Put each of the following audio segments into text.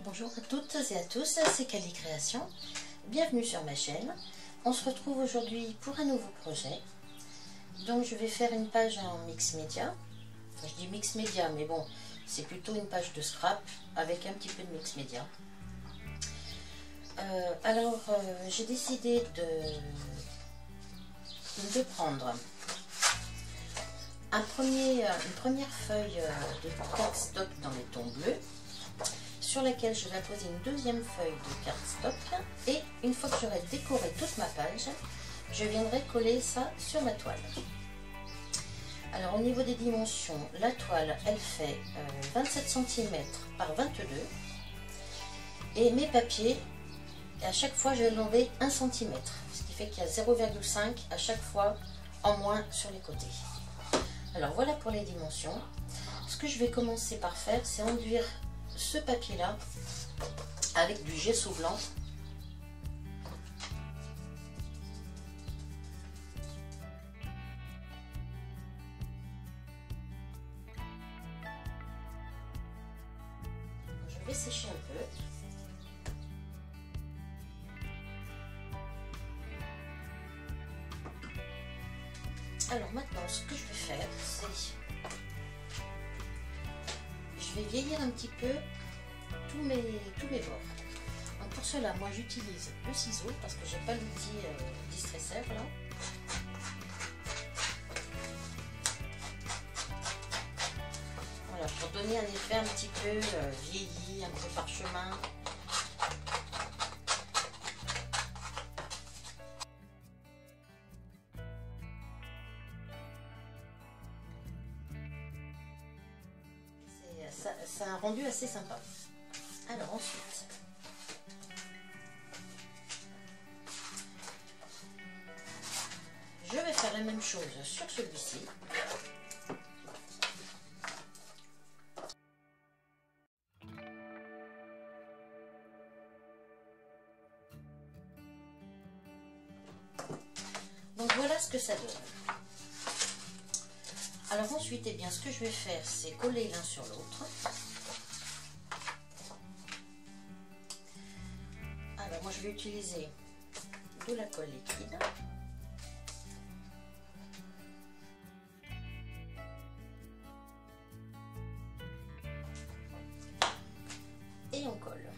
Bonjour à toutes et à tous, c'est Cali Création. Bienvenue sur ma chaîne. On se retrouve aujourd'hui pour un nouveau projet. Donc je vais faire une page en mix média. Enfin, je dis mix média, mais bon, c'est plutôt une page de scrap avec un petit peu de mix média. J'ai décidé de prendre une première feuille de cardstock dans les tons bleus, sur laquelle je vais apposer une deuxième feuille de cardstock, et une fois que j'aurai décoré toute ma page, je viendrai coller ça sur ma toile. Alors au niveau des dimensions, la toile elle fait 27 cm par 22, et mes papiers, à chaque fois je vais l'enlever 1 cm, ce qui fait qu'il y a 0,5 à chaque fois en moins sur les côtés. Alors voilà pour les dimensions. Ce que je vais commencer par faire, c'est enduire ce papier là avec du gesso blanc. Je vais sécher un peu. Alors maintenant, ce que je vais faire, c'est je vais vieillir un petit peu tous mes bords. Donc pour cela, moi j'utilise le ciseau parce que j'ai pas l'outil distresseur là. Voilà, pour donner un effet un petit peu vieilli, un peu parchemin. C'est un rendu assez sympa. Alors ensuite, je vais faire la même chose sur celui-ci. Donc voilà ce que ça donne. Alors ensuite, eh bien, ce que je vais faire, c'est coller l'un sur l'autre. Alors moi, je vais utiliser de la colle liquide. Et on colle.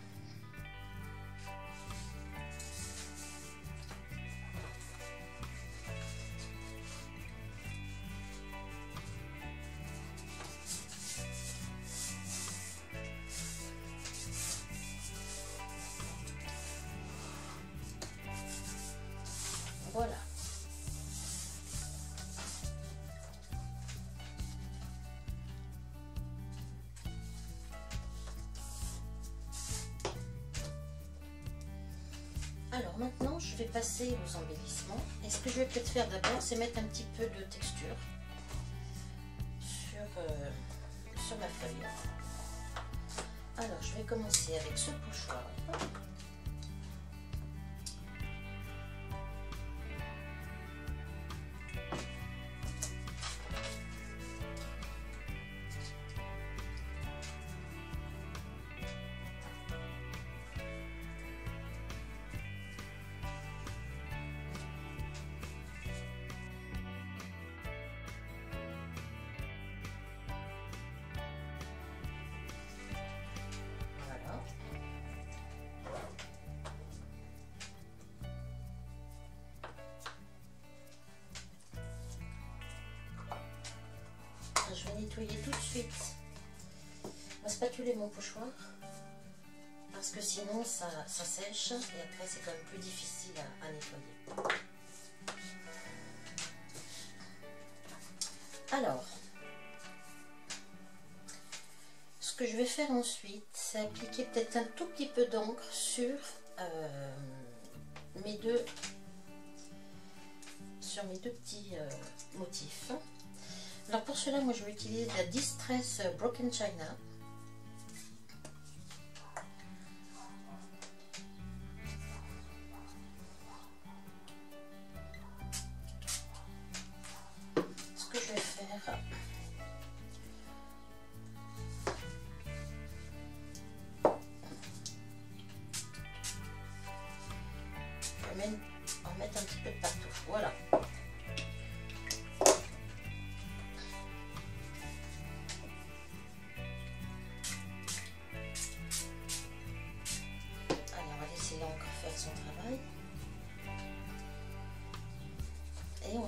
Voilà. Alors maintenant, je vais passer aux embellissements. Et ce que je vais peut-être faire d'abord, c'est mettre un petit peu de texture sur ma feuille. Alors, je vais commencer avec ce pochoir. Je vais nettoyer tout de suite ma spatule et mon pochoir parce que sinon ça sèche et après c'est quand même plus difficile à nettoyer. Alors, ce que je vais faire ensuite, c'est appliquer peut-être un tout petit peu d'encre sur mes deux petits motifs. Alors pour cela, moi je vais utiliser la Distress Broken China. Ce que je vais faire,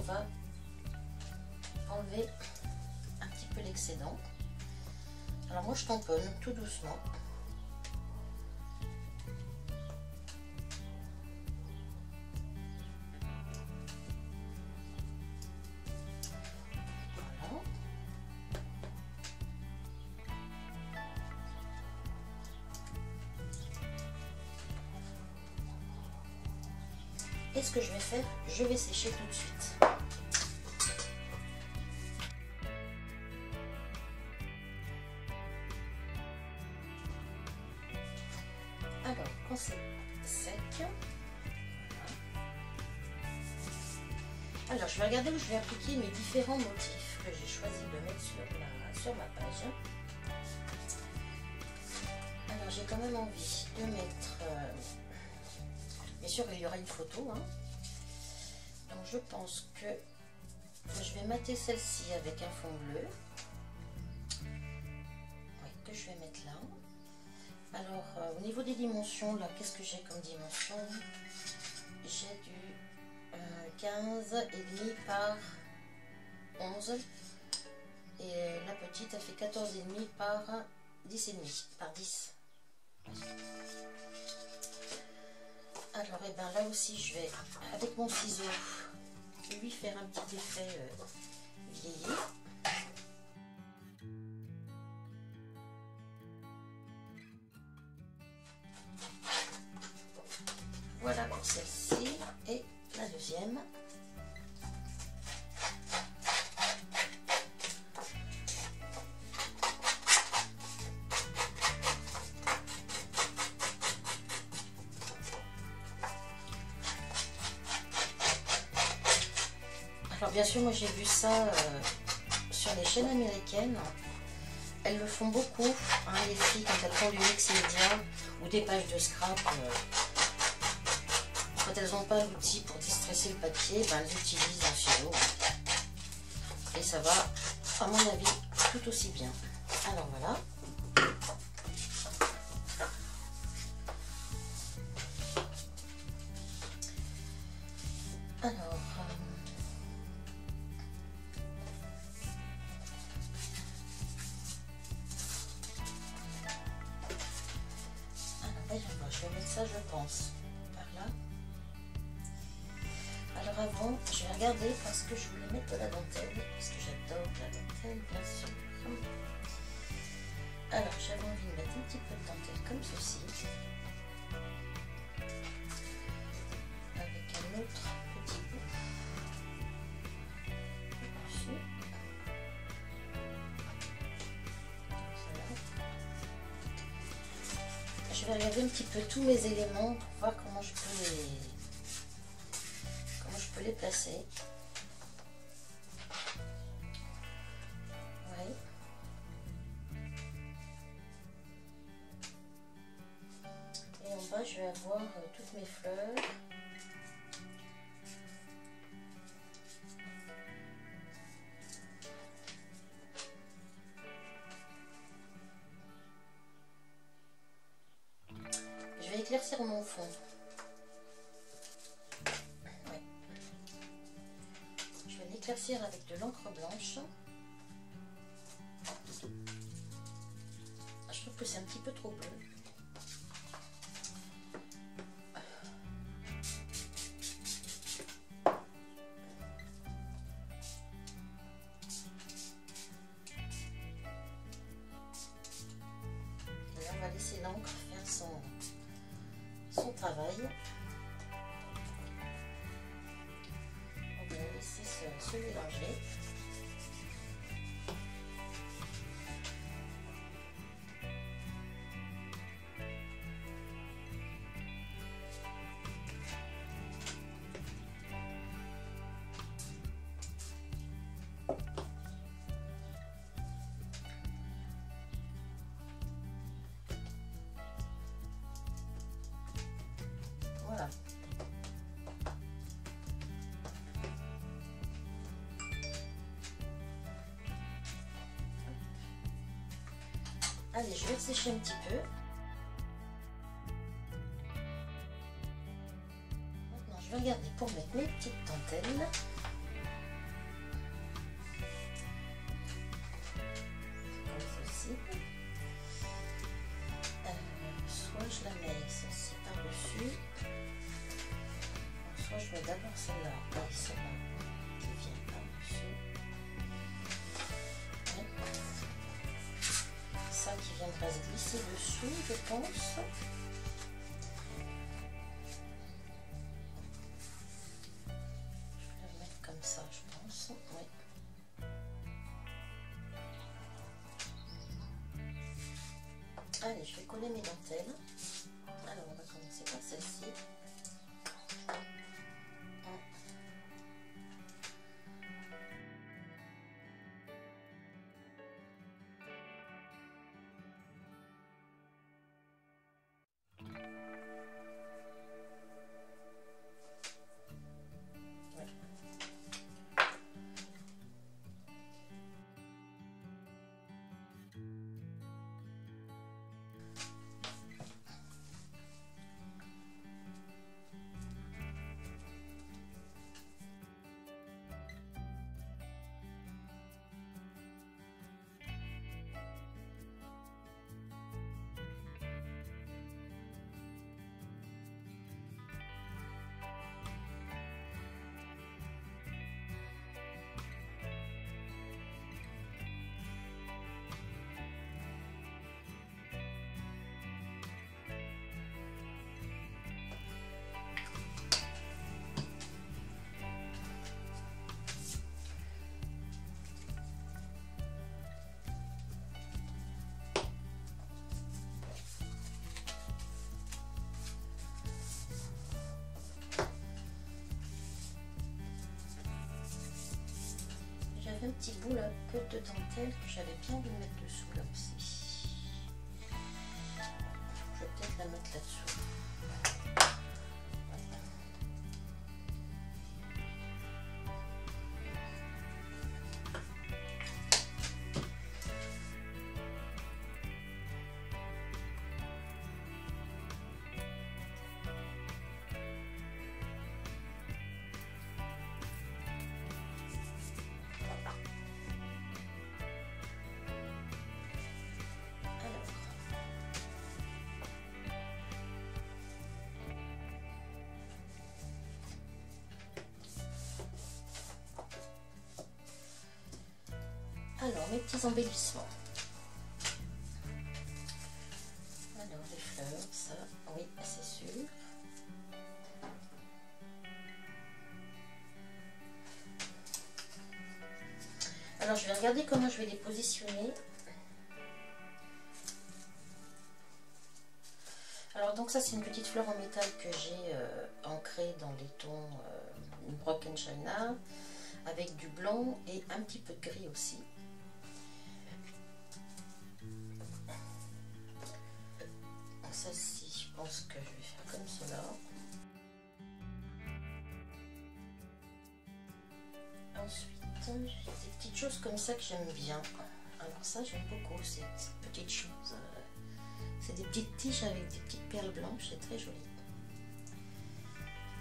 va enlever un petit peu l'excédent. Alors moi je tamponne tout doucement. Voilà. Et ce que je vais faire, je vais sécher tout de suite. Alors, quand c'est sec, voilà. Alors je vais regarder où je vais appliquer mes différents motifs que j'ai choisi de mettre sur ma page. Alors j'ai quand même envie de mettre, bien sûr il y aura une photo, hein. Donc je pense que je vais mater celle-ci avec un fond bleu, oui, que je vais mettre là. Alors, au niveau des dimensions, là, qu'est-ce que j'ai comme dimension? J'ai du 15,5 par 11. Et la petite, elle fait 14,5 par 10,5, par 10. Alors, et ben là aussi, je vais, avec mon ciseau, lui faire un petit effet vieilli. Voilà pour celle-ci et la deuxième. Alors bien sûr, moi j'ai vu ça sur les chaînes américaines. Elles le font beaucoup, hein, les filles, quand elles font du mix média ou des pages de scrap. Quand elles n'ont pas l'outil pour distresser le papier, ben elles utilisent un ciseau. Et ça va, à mon avis, tout aussi bien. Alors voilà. Alors, je vais mettre ça, je pense, par là. Alors avant, je vais regarder parce que je voulais mettre de la dentelle, parce que j'adore la dentelle, bien sûr. Alors, j'avais envie de mettre un petit peu de dentelle comme ceci, avec un autre petit bout dessus. Je vais regarder un petit peu tous mes éléments pour voir comment je peux les placer. Ouais. Et en bas, je vais avoir toutes mes fleurs. Je vais éclaircir mon fond. Ouais. Je vais l'éclaircir avec de l'encre blanche. Je trouve que c'est un petit peu trop bleu. Et là, on va laisser l'encre faire son travail. On va laisser se mélanger. Voilà. Allez, je vais sécher un petit peu. Maintenant, je vais regarder pour mettre mes petites dentelles. va se glisser dessus, je pense. Je vais le mettre comme ça, je pense. Oui. Allez, je vais coller mes dentelles. Alors, on va commencer par celle-ci. J'avais un petit bout là, peu de dentelle que j'avais bien envie de mettre dessous là aussi. Je vais peut-être la mettre là-dessous. Alors, mes petits embellissements. Alors, les fleurs, ça, oui, c'est sûr. Alors, je vais regarder comment je vais les positionner. Alors, donc ça, c'est une petite fleur en métal que j'ai ancrée dans les tons Broken China, avec du blanc et un petit peu de gris aussi. Celle-ci, je pense que je vais faire comme cela. Ensuite, j'ai des petites choses comme ça que j'aime bien. Alors ça, j'aime beaucoup ces petites choses. C'est des petites tiges avec des petites perles blanches, c'est très joli.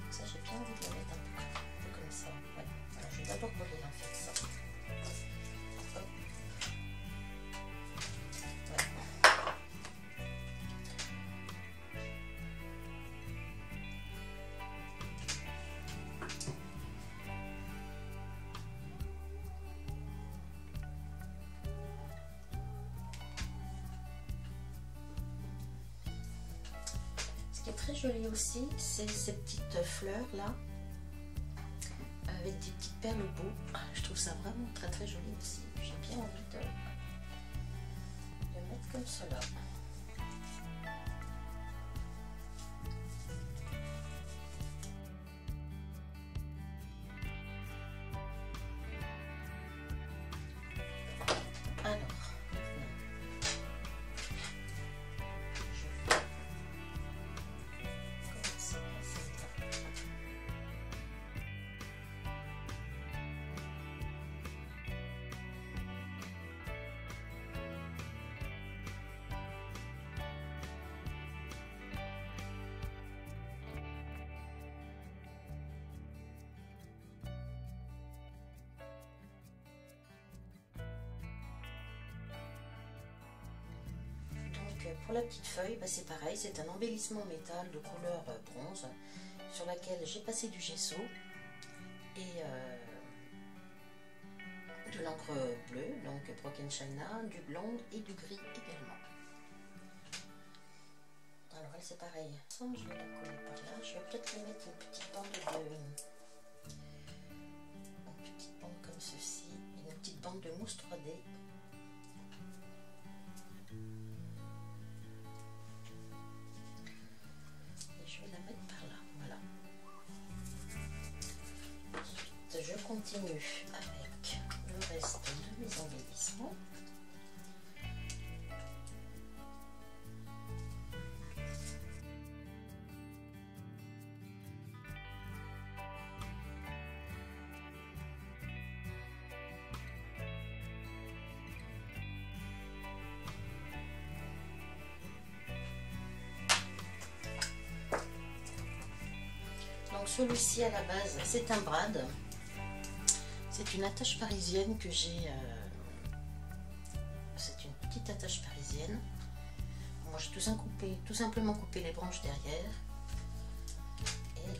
Ça, j'ai bien envie de la mettre un peu comme ça. Ouais. Alors, je vais d'abord coller en fait ça. Hop. Ce qui est très joli aussi, c'est ces petites fleurs là, avec des petites perles au bout. Je trouve ça vraiment très très joli aussi. J'ai bien envie de le mettre comme cela. Alors, pour la petite feuille, bah c'est pareil, c'est un embellissement en métal de couleur bronze sur laquelle j'ai passé du gesso et de l'encre bleue, donc Broken China, du blanc et du gris également. c'est pareil. Ça, je vais la coller par là. Je vais peut-être lui mettre une petite bande comme ceci, une petite bande de mousse 3D. Et je vais la mettre par là, voilà. Ensuite, je continue avec le reste de mes embellissements. Donc celui-ci à la base c'est un brad, c'est une attache parisienne que j'ai, c'est une petite attache parisienne. Moi j'ai tout simplement coupé les branches derrière et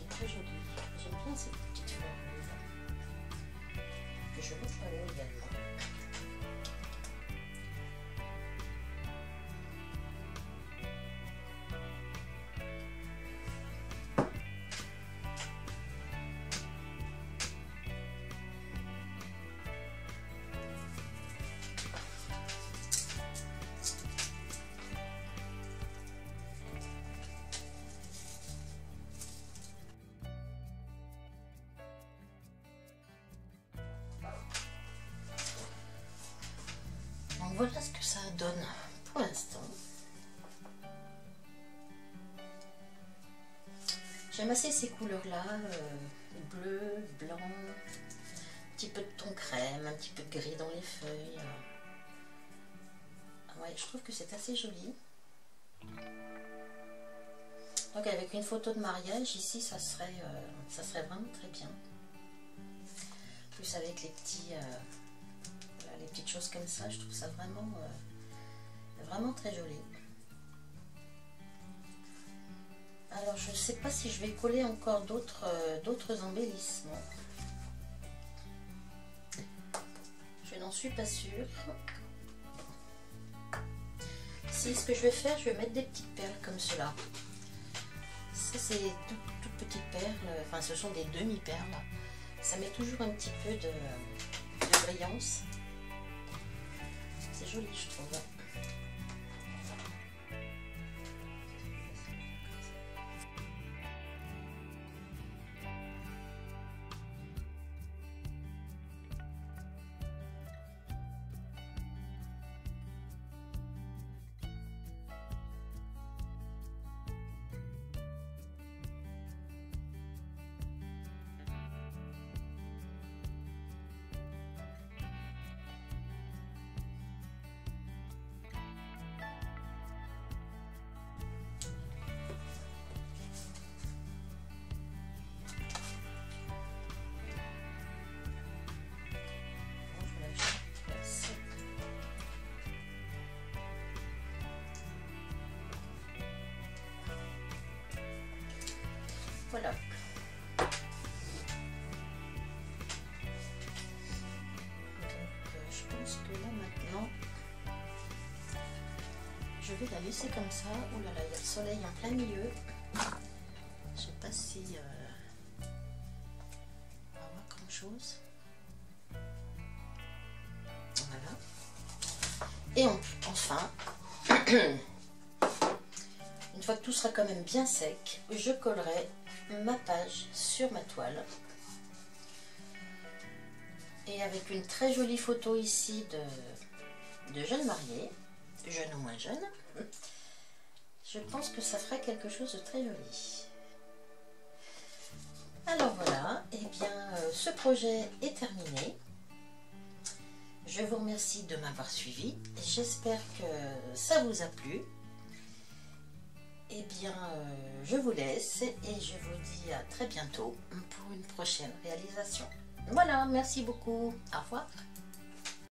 très jolie. J'aime bien cette petite fleur là que je montre à l'eau également. Donc voilà ce que ça donne pour l'instant. J'aime assez ces couleurs-là, bleu, blanc, un petit peu de ton crème, un petit peu de gris dans les feuilles. Ouais, je trouve que c'est assez joli. Donc avec une photo de mariage ici, ça serait vraiment très bien. Plus avec les petits... les petites choses comme ça, je trouve ça vraiment, vraiment très joli. Alors je ne sais pas si je vais coller encore d'autres embellissements. Je n'en suis pas sûre. Si ce que je vais faire, je vais mettre des petites perles comme cela. Ça c'est toutes petites perles, enfin ce sont des demi-perles. Ça met toujours un petit peu de brillance. C'est joli, je trouve. Voilà. Donc, je pense que là maintenant, je vais la laisser comme ça. Oh là là, il y a le soleil en plein milieu. Je sais pas si on va voir grand chose. Voilà. Et enfin, une fois que tout sera quand même bien sec, je collerai ma page sur ma toile. Et avec une très jolie photo ici de jeunes mariés, jeunes ou moins jeunes, je pense que ça fera quelque chose de très joli. Alors voilà, et bien ce projet est terminé. Je vous remercie de m'avoir suivi. J'espère que ça vous a plu. Eh bien, je vous laisse et je vous dis à très bientôt pour une prochaine réalisation. Voilà, merci beaucoup. Au revoir.